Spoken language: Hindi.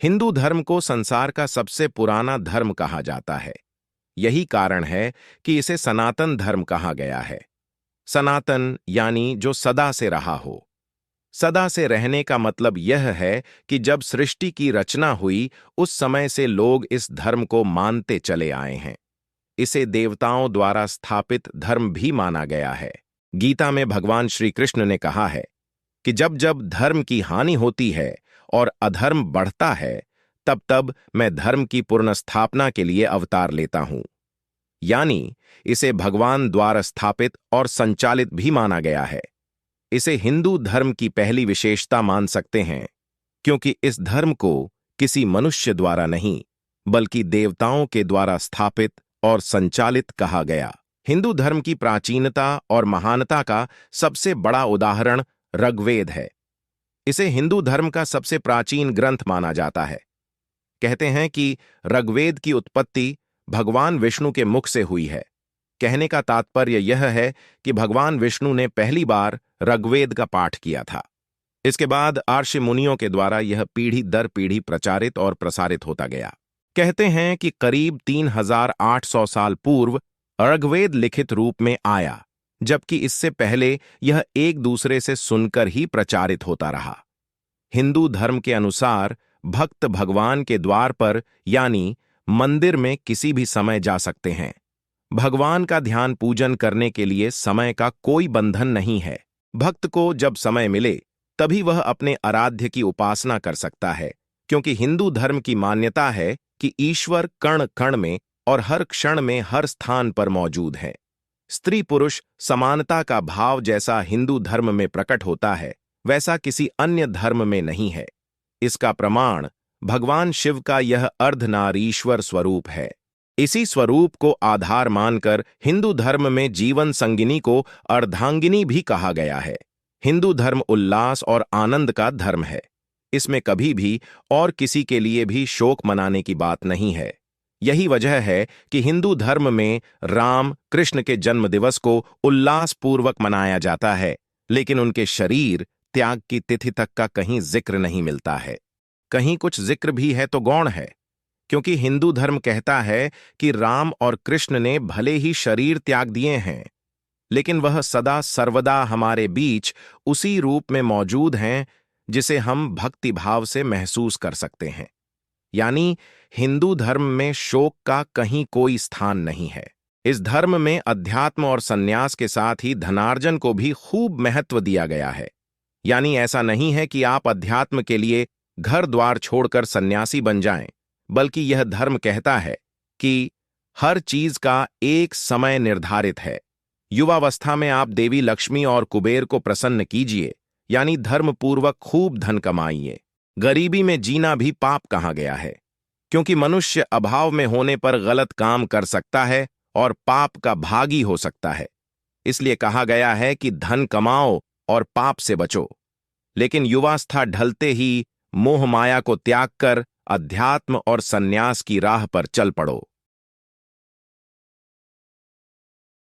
हिंदू धर्म को संसार का सबसे पुराना धर्म कहा जाता है। यही कारण है कि इसे सनातन धर्म कहा गया है। सनातन यानी जो सदा से रहा हो। सदा से रहने का मतलब यह है कि जब सृष्टि की रचना हुई उस समय से लोग इस धर्म को मानते चले आए हैं। इसे देवताओं द्वारा स्थापित धर्म भी माना गया है। गीता में भगवान श्री कृष्ण ने कहा है कि जब जब धर्म की हानि होती है और अधर्म बढ़ता है, तब तब मैं धर्म की पुनर्स्थापना के लिए अवतार लेता हूं। यानी इसे भगवान द्वारा स्थापित और संचालित भी माना गया है। इसे हिंदू धर्म की पहली विशेषता मान सकते हैं, क्योंकि इस धर्म को किसी मनुष्य द्वारा नहीं, बल्कि देवताओं के द्वारा स्थापित और संचालित कहा गया। हिंदू धर्म की प्राचीनता और महानता का सबसे बड़ा उदाहरण ऋग्वेद है। इसे हिंदू धर्म का सबसे प्राचीन ग्रंथ माना जाता है। कहते हैं कि ऋग्वेद की उत्पत्ति भगवान विष्णु के मुख से हुई है। कहने का तात्पर्य यह है कि भगवान विष्णु ने पहली बार ऋग्वेद का पाठ किया था। इसके बाद आर्षि मुनियों के द्वारा यह पीढ़ी दर पीढ़ी प्रचारित और प्रसारित होता गया। कहते हैं कि करीब 3800 साल पूर्व ऋग्वेद लिखित रूप में आया, जबकि इससे पहले यह एक दूसरे से सुनकर ही प्रचारित होता रहा। हिंदू धर्म के अनुसार भक्त भगवान के द्वार पर यानी मंदिर में किसी भी समय जा सकते हैं। भगवान का ध्यान पूजन करने के लिए समय का कोई बंधन नहीं है। भक्त को जब समय मिले तभी वह अपने आराध्य की उपासना कर सकता है, क्योंकि हिंदू धर्म की मान्यता है कि ईश्वर कण कण में और हर क्षण में हर स्थान पर मौजूद है। स्त्री पुरुष समानता का भाव जैसा हिंदू धर्म में प्रकट होता है, वैसा किसी अन्य धर्म में नहीं है। इसका प्रमाण भगवान शिव का यह अर्धनारीश्वर स्वरूप है। इसी स्वरूप को आधार मानकर हिंदू धर्म में जीवन संगिनी को अर्धांगिनी भी कहा गया है। हिंदू धर्म उल्लास और आनंद का धर्म है। इसमें कभी भी और किसी के लिए भी शोक मनाने की बात नहीं है। यही वजह है कि हिंदू धर्म में राम कृष्ण के जन्म दिवस को उल्लासपूर्वक मनाया जाता है, लेकिन उनके शरीर त्याग की तिथि तक का कहीं जिक्र नहीं मिलता है। कहीं कुछ जिक्र भी है तो गौण है, क्योंकि हिंदू धर्म कहता है कि राम और कृष्ण ने भले ही शरीर त्याग दिए हैं, लेकिन वह सदा सर्वदा हमारे बीच उसी रूप में मौजूद हैं जिसे हम भक्ति भाव से महसूस कर सकते हैं। यानी हिंदू धर्म में शोक का कहीं कोई स्थान नहीं है। इस धर्म में अध्यात्म और संन्यास के साथ ही धनार्जन को भी खूब महत्व दिया गया है। यानी ऐसा नहीं है कि आप अध्यात्म के लिए घर द्वार छोड़कर सन्यासी बन जाएं, बल्कि यह धर्म कहता है कि हर चीज का एक समय निर्धारित है। युवावस्था में आप देवी लक्ष्मी और कुबेर को प्रसन्न कीजिए, यानी धर्मपूर्वक खूब धन कमाइए। गरीबी में जीना भी पाप कहा गया है, क्योंकि मनुष्य अभाव में होने पर गलत काम कर सकता है और पाप का भागी हो सकता है। इसलिए कहा गया है कि धन कमाओ और पाप से बचो। लेकिन युवावस्था ढलते ही मोह माया को त्याग कर अध्यात्म और सन्यास की राह पर चल पड़ो।